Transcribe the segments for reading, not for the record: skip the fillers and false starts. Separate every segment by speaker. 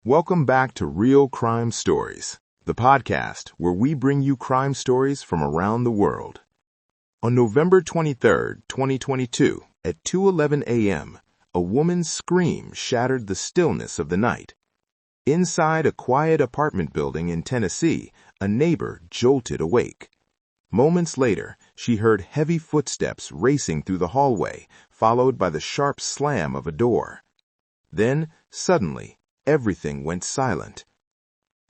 Speaker 1: Welcome back to Real Crime Stories, the podcast where we bring you crime stories from around the world. On November 23, 2022, at 2:11 a.m., a woman's scream shattered the stillness of the night. Inside a quiet apartment building in Tennessee, a neighbor jolted awake. Moments later, she heard heavy footsteps racing through the hallway, followed by the sharp slam of a door. Then, suddenly, everything went silent.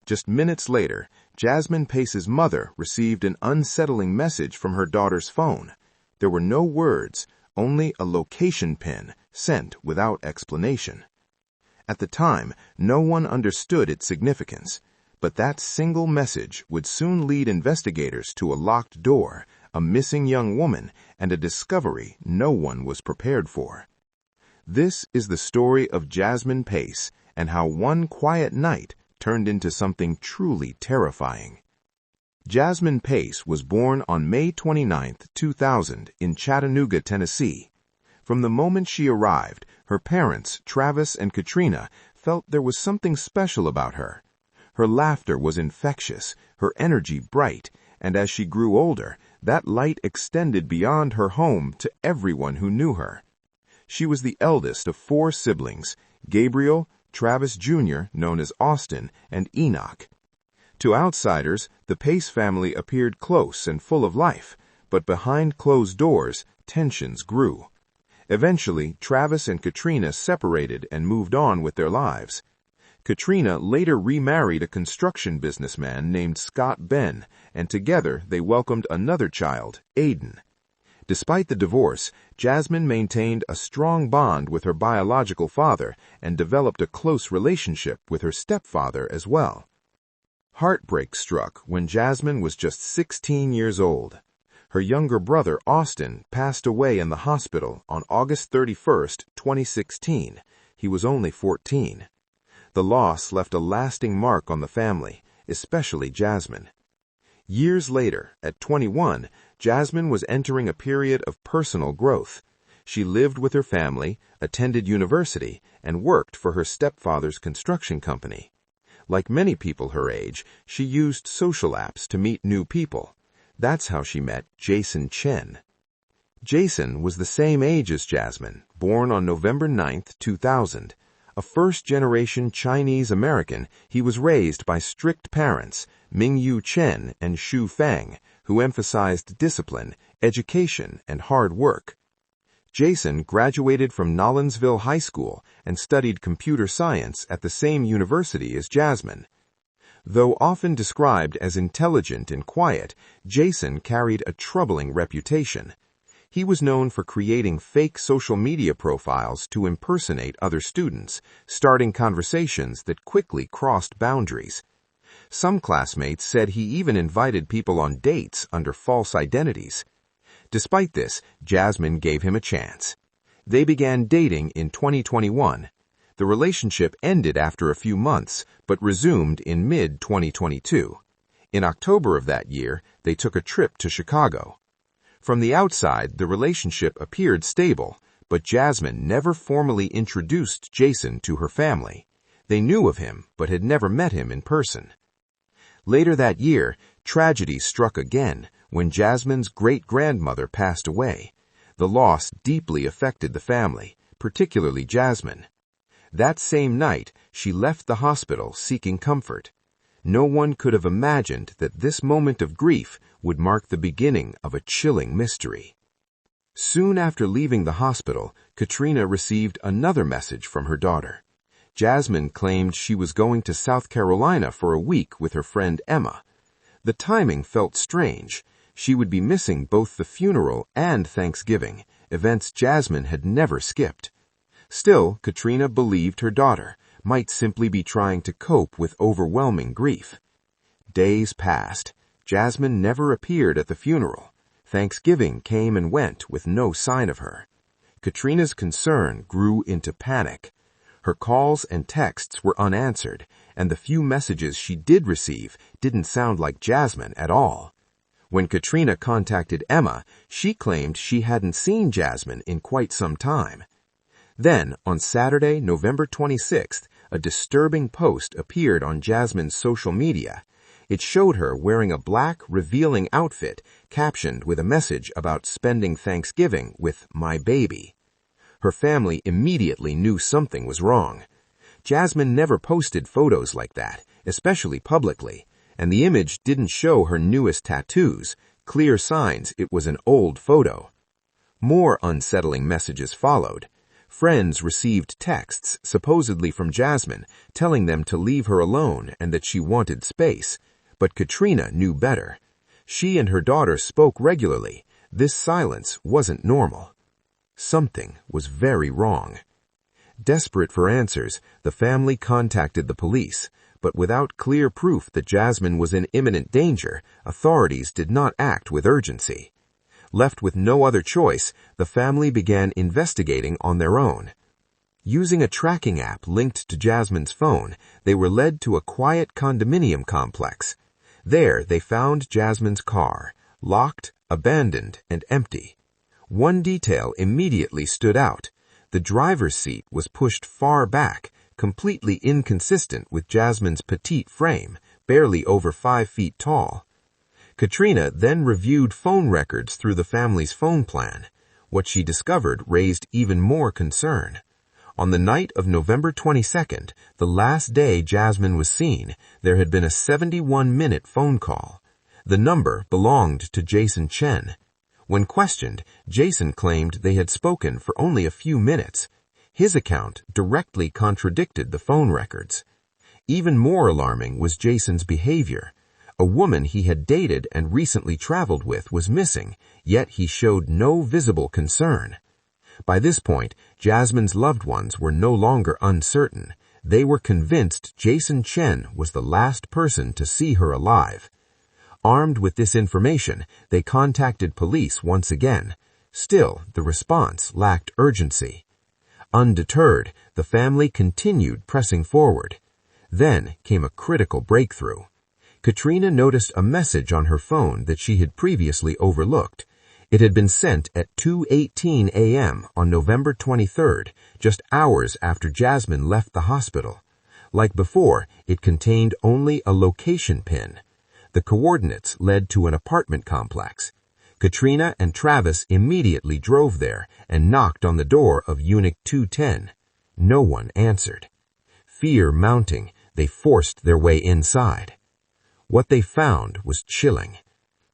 Speaker 1: Just minutes later, Jasmine Pace's mother received an unsettling message from her daughter's phone. There were no words, only a location pin sent without explanation. At the time, no one understood its significance, but that single message would soon lead investigators to a locked door, a missing young woman, and a discovery no one was prepared for. This is the story of Jasmine Pace and how one quiet night turned into something truly terrifying. Jasmine Pace was born on May 29, 2000, in Chattanooga, Tennessee. From the moment she arrived, her parents, Travis and Katrina, felt there was something special about her. Her laughter was infectious, her energy bright, and as she grew older, that light extended beyond her home to everyone who knew her. She was the eldest of 4 siblings, Gabriel, Travis Jr., known as Austin, and Enoch. To outsiders, the Pace family appeared close and full of life, but behind closed doors, tensions grew. Eventually, Travis and Katrina separated and moved on with their lives. Katrina later remarried a construction businessman named Scott Benn, and together they welcomed another child, Aiden. Despite the divorce, Jasmine maintained a strong bond with her biological father and developed a close relationship with her stepfather as well. Heartbreak struck when Jasmine was just 16 years old. Her younger brother, Austin, passed away in the hospital on August 31, 2016. He was only 14. The loss left a lasting mark on the family, especially Jasmine. Years later, at 21, Jasmine was entering a period of personal growth. She lived with her family, attended university, and worked for her stepfather's construction company. Like many people her age, she used social apps to meet new people. That's how she met Jason Chen. Jason was the same age as Jasmine, born on November 9, 2000. A first-generation Chinese-American, he was raised by strict parents, Mingyu Chen and Shu Fang, who emphasized discipline, education, and hard work. Jason graduated from Nolensville High School and studied computer science at the same university as Jasmine. Though often described as intelligent and quiet, Jason carried a troubling reputation. He was known for creating fake social media profiles to impersonate other students, starting conversations that quickly crossed boundaries. Some classmates said he even invited people on dates under false identities. Despite this, Jasmine gave him a chance. They began dating in 2021. The relationship ended after a few months, but resumed in mid-2022. In October of that year, they took a trip to Chicago. From the outside, the relationship appeared stable, but Jasmine never formally introduced Jason to her family. They knew of him, but had never met him in person. Later that year, tragedy struck again when Jasmine's great-grandmother passed away. The loss deeply affected the family, particularly Jasmine. That same night, she left the hospital seeking comfort. No one could have imagined that this moment of grief would mark the beginning of a chilling mystery. Soon after leaving the hospital, Katrina received another message from her daughter. Jasmine claimed she was going to South Carolina for a week with her friend Emma. The timing felt strange. She would be missing both the funeral and Thanksgiving, events Jasmine had never skipped. Still, Katrina believed her daughter might simply be trying to cope with overwhelming grief. Days passed. Jasmine never appeared at the funeral. Thanksgiving came and went with no sign of her. Katrina's concern grew into panic. Her calls and texts were unanswered, and the few messages she did receive didn't sound like Jasmine at all. When Katrina contacted Emma, she claimed she hadn't seen Jasmine in quite some time. Then, on Saturday, November 26th, a disturbing post appeared on Jasmine's social media. It showed her wearing a black, revealing outfit captioned with a message about spending Thanksgiving with "my baby." Her family immediately knew something was wrong. Jasmine never posted photos like that, especially publicly, and the image didn't show her newest tattoos, clear signs it was an old photo. More unsettling messages followed. Friends received texts, supposedly from Jasmine, telling them to leave her alone and that she wanted space. But Katrina knew better. She and her daughter spoke regularly. This silence wasn't normal. Something was very wrong. Desperate for answers, the family contacted the police, but without clear proof that Jasmine was in imminent danger, authorities did not act with urgency. Left with no other choice, the family began investigating on their own. Using a tracking app linked to Jasmine's phone, they were led to a quiet condominium complex. There, they found Jasmine's car, locked, abandoned, and empty. One detail immediately stood out. The driver's seat was pushed far back, completely inconsistent with Jasmine's petite frame, barely over 5 feet tall. Katrina then reviewed phone records through the family's phone plan. What she discovered raised even more concern. On the night of November 22nd, the last day Jasmine was seen, there had been a 71-minute phone call. The number belonged to Jason Chen. When questioned, Jason claimed they had spoken for only a few minutes. His account directly contradicted the phone records. Even more alarming was Jason's behavior. A woman he had dated and recently traveled with was missing, yet he showed no visible concern. By this point, Jasmine's loved ones were no longer uncertain. They were convinced Jason Chen was the last person to see her alive. Armed with this information, they contacted police once again. Still, the response lacked urgency. Undeterred, the family continued pressing forward. Then came a critical breakthrough. Katrina noticed a message on her phone that she had previously overlooked. It had been sent at 2:18 a.m. on November 23rd, just hours after Jasmine left the hospital. Like before, it contained only a location pin. The coordinates led to an apartment complex. Katrina and Travis immediately drove there and knocked on the door of Unit 210. No one answered. Fear mounting, they forced their way inside. What they found was chilling.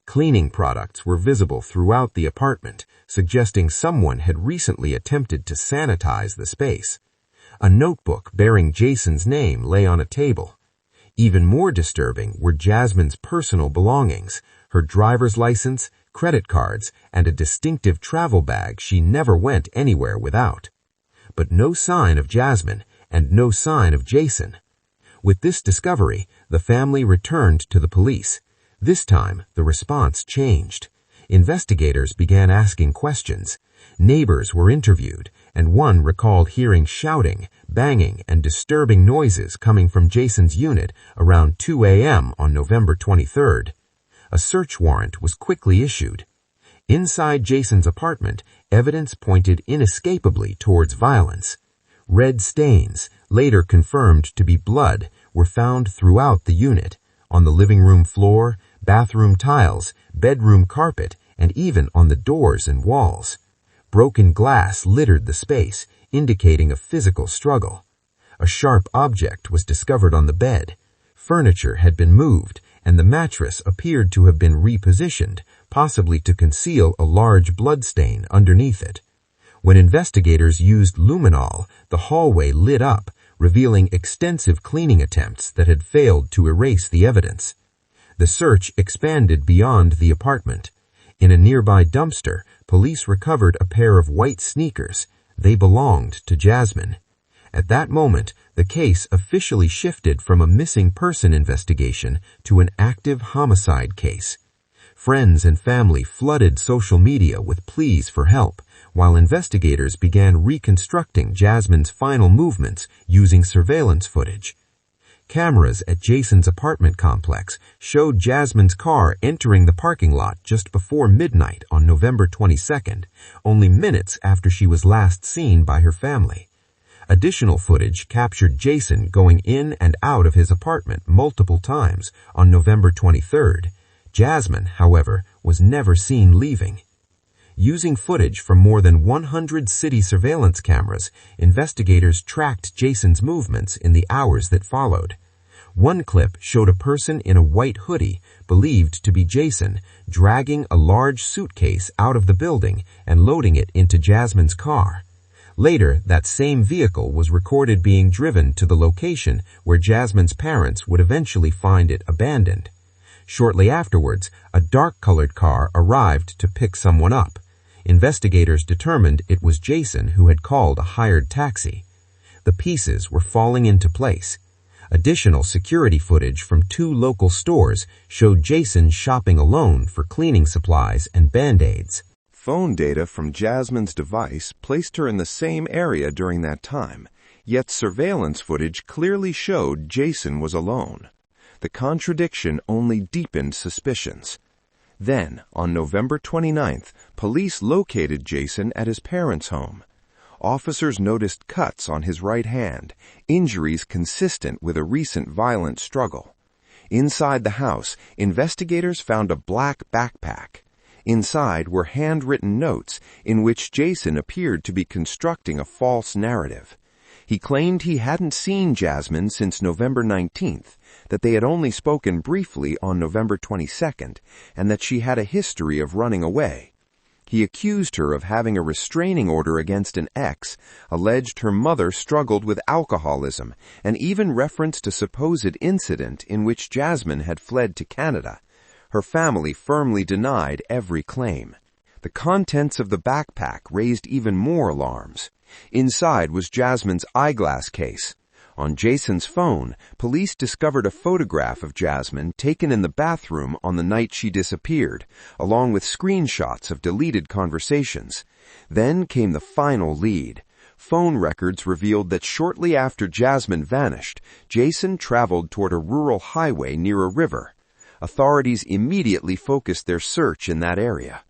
Speaker 1: Cleaning products were visible throughout the apartment, suggesting someone had recently attempted to sanitize the space. A notebook bearing Jason's name lay on a table. Even more disturbing were Jasmine's personal belongings, her driver's license, credit cards, and a distinctive travel bag she never went anywhere without. But no sign of Jasmine, and no sign of Jason. With this discovery, the family returned to the police. This time, the response changed. Investigators began asking questions. Neighbors were interviewed, and one recalled hearing shouting, banging, and disturbing noises coming from Jason's unit around 2 a.m. on November 23rd. A search warrant was quickly issued. Inside Jason's apartment, evidence pointed inescapably towards violence. Red stains, later confirmed to be blood, were found throughout the unit, on the living room floor, bathroom tiles, bedroom carpet, and even on the doors and walls. Broken glass littered the space, indicating a physical struggle. A sharp object was discovered on the bed. Furniture had been moved, and the mattress appeared to have been repositioned, possibly to conceal a large bloodstain underneath it. When investigators used luminol, the hallway lit up, revealing extensive cleaning attempts that had failed to erase the evidence. The search expanded beyond the apartment. In a nearby dumpster, police recovered a pair of white sneakers. They belonged to Jasmine. At that moment, the case officially shifted from a missing person investigation to an active homicide case. Friends and family flooded social media with pleas for help, while investigators began reconstructing Jasmine's final movements using surveillance footage. Cameras at Jason's apartment complex showed Jasmine's car entering the parking lot just before midnight on November 22nd, only minutes after she was last seen by her family.
Speaker 2: Additional footage captured Jason going in and out of his apartment multiple times on November 23rd. Jasmine, however, was never seen leaving. Using footage from more than 100 city surveillance cameras, investigators tracked Jason's movements in the hours that followed. One clip showed a person in a white hoodie, believed to be Jason, dragging a large suitcase out of the building and loading it into Jasmine's car. Later, that same vehicle was recorded being driven to the location where Jasmine's parents would eventually find it abandoned. Shortly afterwards, a dark-colored car arrived to pick someone up. Investigators determined it was Jason who had called a hired taxi. The pieces were falling into place. Additional security footage from 2 local stores showed Jason shopping alone for cleaning supplies and Band-Aids.
Speaker 3: Phone data from Jasmine's device placed her in the same area during that time, yet surveillance footage clearly showed Jason was alone. The contradiction only deepened suspicions. Then, on November 29th, police located Jason at his parents' home. Officers noticed cuts on his right hand, injuries consistent with a recent violent struggle. Inside the house, investigators found a black backpack. Inside were handwritten notes in which Jason appeared to be constructing a false narrative. He claimed he hadn't seen Jasmine since November 19th, that they had only spoken briefly on November 22nd, and that she had a history of running away. He accused her of having a restraining order against an ex, alleged her mother struggled with alcoholism, and even referenced a supposed incident in which Jasmine had fled to Canada. Her family firmly denied every claim. The contents of the backpack raised even more alarms. Inside was Jasmine's eyeglass case. On Jason's phone, police discovered a photograph of Jasmine taken in the bathroom on the night she disappeared, along with screenshots of deleted conversations. Then came the final lead. Phone records revealed that shortly after Jasmine vanished, Jason traveled toward a rural highway near a river. Authorities immediately focused their search in that area.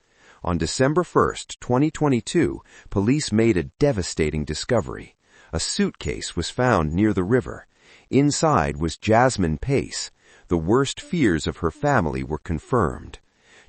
Speaker 3: On December 1st, 2022, police made a devastating discovery. A suitcase was found near the river. Inside was Jasmine Pace. The worst fears of her family were confirmed.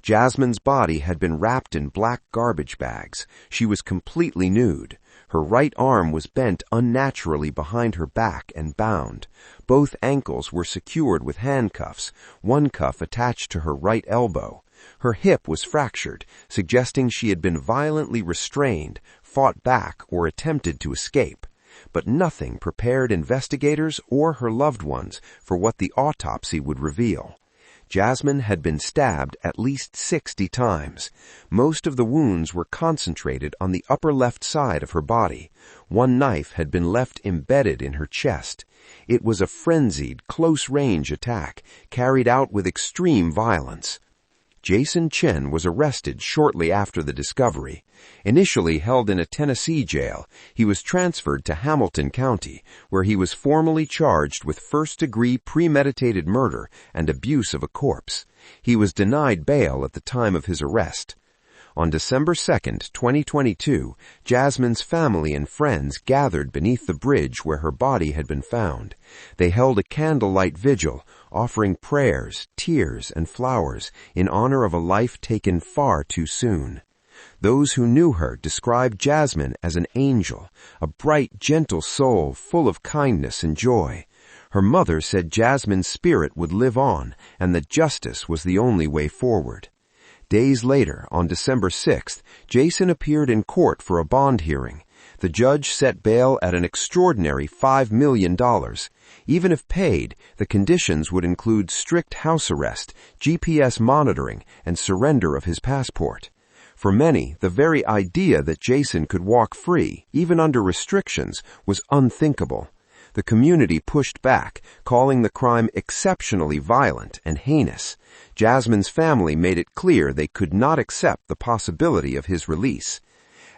Speaker 3: Jasmine's body had been wrapped in black garbage bags. She was completely nude. Her right arm was bent unnaturally behind her back and bound. Both ankles were secured with handcuffs, one cuff attached to her right elbow. Her hip was fractured, suggesting she had been violently restrained, fought back, or attempted to escape. But nothing prepared investigators or her loved ones for what the autopsy would reveal. Jasmine had been stabbed at least 60 times. Most of the wounds were concentrated on the upper left side of her body. One knife had been left embedded in her chest. It was a frenzied, close-range attack, carried out with extreme violence. Jason Chen was arrested shortly after the discovery. Initially held in a Tennessee jail, he was transferred to Hamilton County, where he was formally charged with first-degree premeditated murder and abuse of a corpse. He was denied bail at the time of his arrest. On December 2nd, 2022, Jasmine's family and friends gathered beneath the bridge where her body had been found. They held a candlelight vigil, offering prayers, tears, and flowers in honor of a life taken far too soon. Those who knew her described Jasmine as an angel, a bright, gentle soul full of kindness and joy. Her mother said Jasmine's spirit would live on and that justice was the only way forward. Days later, on December 6th, Jason appeared in court for a bond hearing. The judge set bail at an extraordinary $5 million. Even if paid, the conditions would include strict house arrest, GPS monitoring, and surrender of his passport. For many, the very idea that Jason could walk free, even under restrictions, was unthinkable. The community pushed back, calling the crime exceptionally violent and heinous. Jasmine's family made it clear they could not accept the possibility of his release.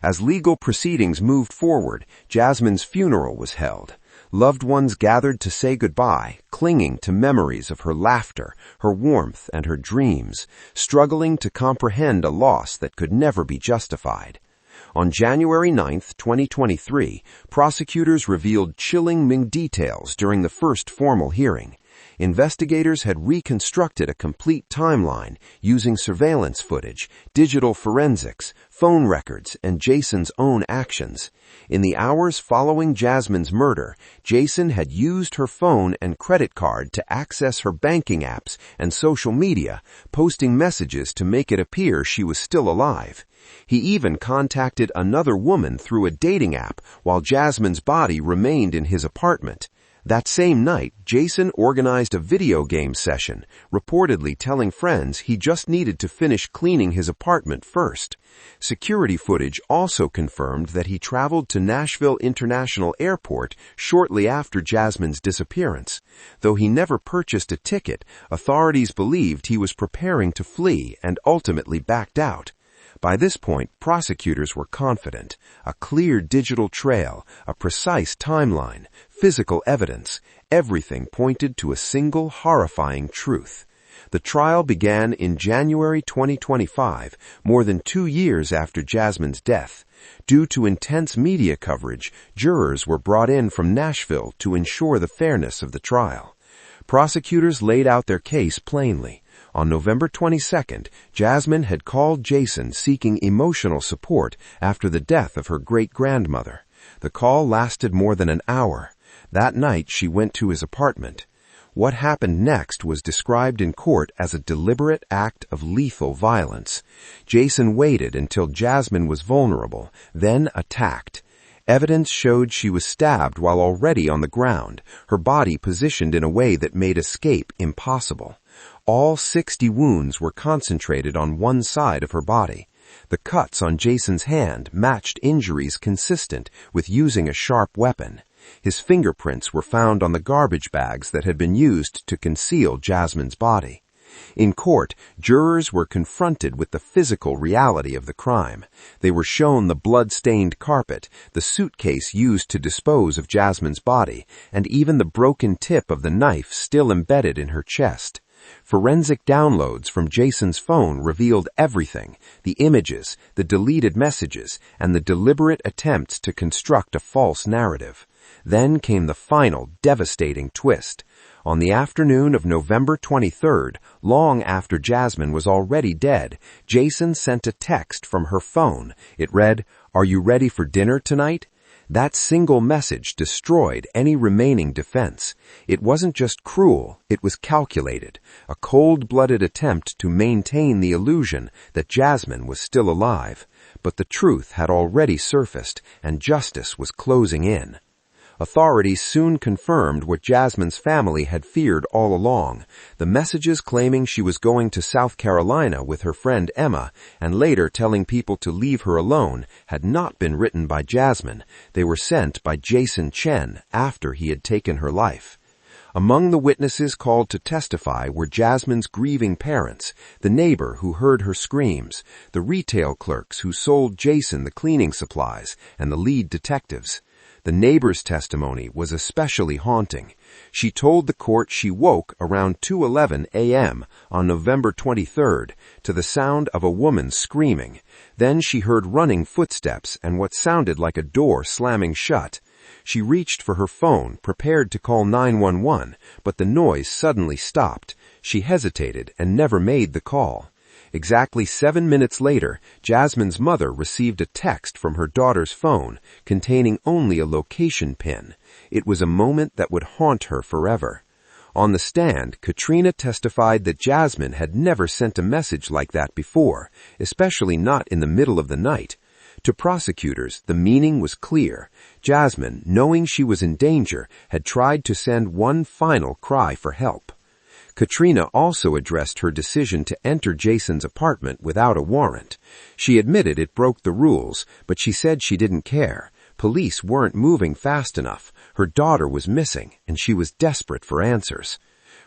Speaker 3: As legal proceedings moved forward, Jasmine's funeral was held. Loved ones gathered to say goodbye, clinging to memories of her laughter, her warmth, and her dreams, struggling to comprehend a loss that could never be justified. On January 9, 2023, prosecutors revealed chilling details during the first formal hearing. Investigators had reconstructed a complete timeline using surveillance footage, digital forensics, phone records, and Jason's own actions. In the hours following Jasmine's murder, Jason had used her phone and credit card to access her banking apps and social media, posting messages to make it appear she was still alive. He even contacted another woman through a dating app while Jasmine's body remained in his apartment. That same night, Jason organized a video game session, reportedly telling friends he just needed to finish cleaning his apartment first. Security footage also confirmed that he traveled to Nashville International Airport shortly after Jasmine's disappearance. Though he never purchased a ticket, authorities believed he was preparing to flee and ultimately backed out. By this point, prosecutors were confident. A clear digital trail, a precise timeline, physical evidence, everything pointed to a single horrifying truth. The trial began in January 2025, more than 2 years after Jasmine's death. Due to intense media coverage, jurors were brought in from Nashville to ensure the fairness of the trial. Prosecutors laid out their case plainly. On November 22nd, Jasmine had called Jason seeking emotional support after the death of her great-grandmother. The call lasted more than an hour. That night, she went to his apartment. What happened next was described in court as a deliberate act of lethal violence. Jason waited until Jasmine was vulnerable, then attacked. Evidence showed she was stabbed while already on the ground, her body positioned in a way that made escape impossible. All 60 wounds were concentrated on one side of her body. The cuts on Jason's hand matched injuries consistent with using a sharp weapon. His fingerprints were found on the garbage bags that had been used to conceal Jasmine's body. In court, jurors were confronted with the physical reality of the crime. They were shown the blood-stained carpet, the suitcase used to dispose of Jasmine's body, and even the broken tip of the knife still embedded in her chest. Forensic downloads from Jason's phone revealed everything: the images, the deleted messages, and the deliberate attempts to construct a false narrative. Then came the final, devastating twist. On the afternoon of November 23rd, long after Jasmine was already dead, Jason sent a text from her phone. It read, "Are you ready for dinner tonight?" That single message destroyed any remaining defense. It wasn't just cruel, it was calculated, a cold-blooded attempt to maintain the illusion that Jasmine was still alive. But the truth had already surfaced, and justice was closing in. Authorities soon confirmed what Jasmine's family had feared all along. The messages claiming she was going to South Carolina with her friend Emma, and later telling people to leave her alone, had not been written by Jasmine. They were sent by Jason Chen after he had taken her life. Among the witnesses called to testify were Jasmine's grieving parents, the neighbor who heard her screams, the retail clerks who sold Jason the cleaning supplies, and the lead detectives. The neighbor's testimony was especially haunting. She told the court she woke around 2:11 a.m. on November 23rd to the sound of a woman screaming. Then she heard running footsteps and what sounded like a door slamming shut. She reached for her phone, prepared to call 911, but the noise suddenly stopped. She hesitated and never made the call. Exactly 7 minutes later, Jasmine's mother received a text from her daughter's phone containing only a location pin. It was a moment that would haunt her forever. On the stand, Katrina testified that Jasmine had never sent a message like that before, especially not in the middle of the night. To prosecutors, the meaning was clear. Jasmine, knowing she was in danger, had tried to send one final cry for help. Katrina also addressed her decision to enter Jason's apartment without a warrant. She admitted it broke the rules, but she said she didn't care. Police weren't moving fast enough. Her daughter was missing, and she was desperate for answers.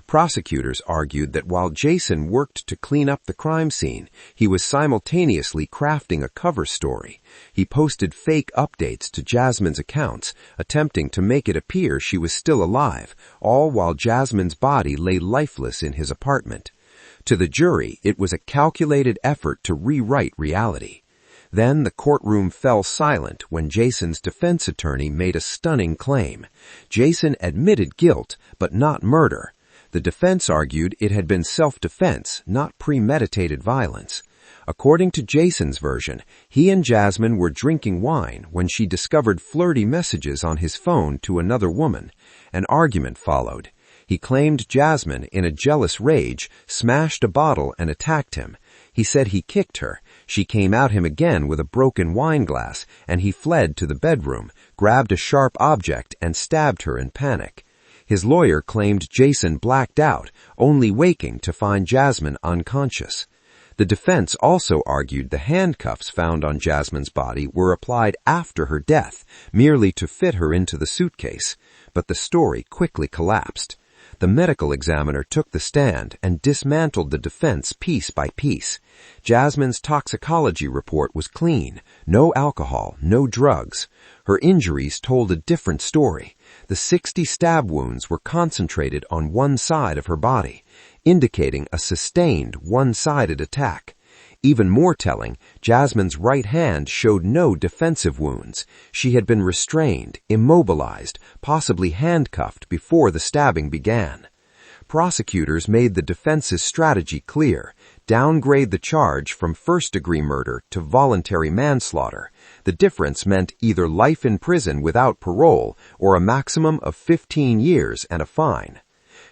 Speaker 3: Prosecutors argued that while Jason worked to clean up the crime scene, he was simultaneously crafting a cover story. He posted fake updates to Jasmine's accounts, attempting to make it appear she was still alive, all while Jasmine's body lay lifeless in his apartment. To the jury, it was a calculated effort to rewrite reality. Then the courtroom fell silent when Jason's defense attorney made a stunning claim. Jason admitted guilt, but not murder. The defense argued it had been self-defense, not premeditated violence. According to Jason's version, he and Jasmine were drinking wine when she discovered flirty messages on his phone to another woman. An argument followed. He claimed Jasmine, in a jealous rage, smashed a bottle and attacked him. He said he kicked her. She came at him again with a broken wine glass, and he fled to the bedroom, grabbed a sharp object, and stabbed her in panic. His lawyer claimed Jason blacked out, only waking to find Jasmine unconscious. The defense also argued the handcuffs found on Jasmine's body were applied after her death, merely to fit her into the suitcase. But the story quickly collapsed. The medical examiner took the stand and dismantled the defense piece by piece. Jasmine's toxicology report was clean. No alcohol, no drugs. Her injuries told a different story. The 60 stab wounds were concentrated on one side of her body, indicating a sustained one-sided attack. Even more telling, Jasmine's right hand showed no defensive wounds. She had been restrained, immobilized, possibly handcuffed before the stabbing began. Prosecutors made the defense's strategy clear: downgrade the charge from first-degree murder to voluntary manslaughter. The difference meant either life in prison without parole or a maximum of 15 years and a fine.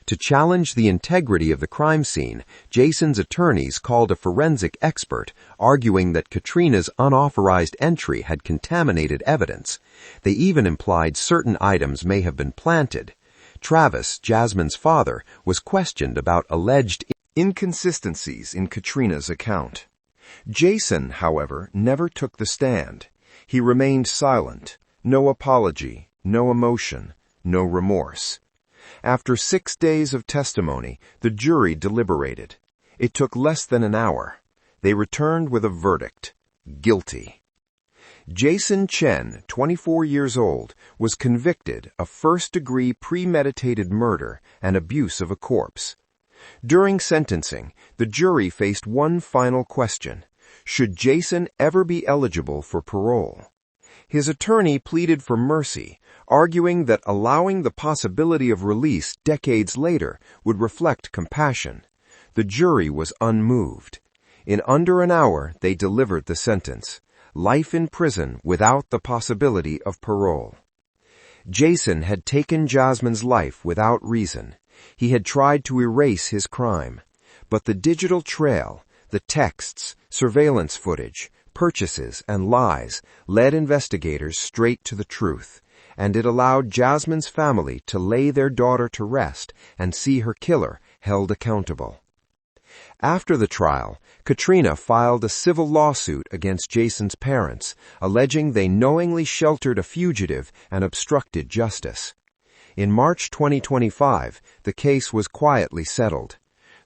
Speaker 3: To challenge the integrity of the crime scene, Jason's attorneys called a forensic expert, arguing that Katrina's unauthorized entry had contaminated evidence. They even implied certain items may have been planted. Travis, Jasmine's father, was questioned about alleged inconsistencies in Katrina's account. Jason, however, never took the stand. He remained silent. No apology, no emotion, no remorse. After 6 days of testimony, the jury deliberated. It took less than an hour. They returned with a verdict: guilty. Jason Chen, 24 years old, was convicted of first-degree premeditated murder and abuse of a corpse. During sentencing, the jury faced one final question: should Jason ever be eligible for parole? His attorney pleaded for mercy, arguing that allowing the possibility of release decades later would reflect compassion. The jury was unmoved. In under an hour, they delivered the sentence: life in prison without the possibility of parole. Jason had taken Jasmine's life without reason. He had tried to erase his crime. But the digital trail, the texts, surveillance footage, purchases, and lies led investigators straight to the truth, and it allowed Jasmine's family to lay their daughter to rest and see her killer held accountable. After the trial, Katrina filed a civil lawsuit against Jason's parents, alleging they knowingly sheltered a fugitive and obstructed justice. In March 2025, the case was quietly settled.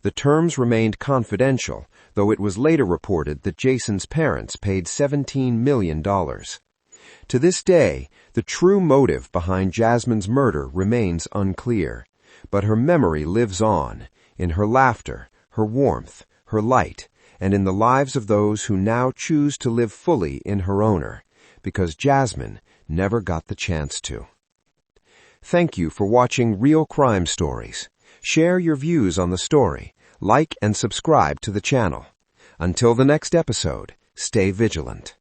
Speaker 3: The terms remained confidential, though it was later reported that Jason's parents paid $17 million. To this day, the true motive behind Jasmine's murder remains unclear, but her memory lives on, in her laughter, her warmth, her light, and in the lives of those who now choose to live fully in her honor, because Jasmine never got the chance to. Thank you for watching Real Crime Stories. Share your views on the story, like and subscribe to the channel. Until the next episode, stay vigilant.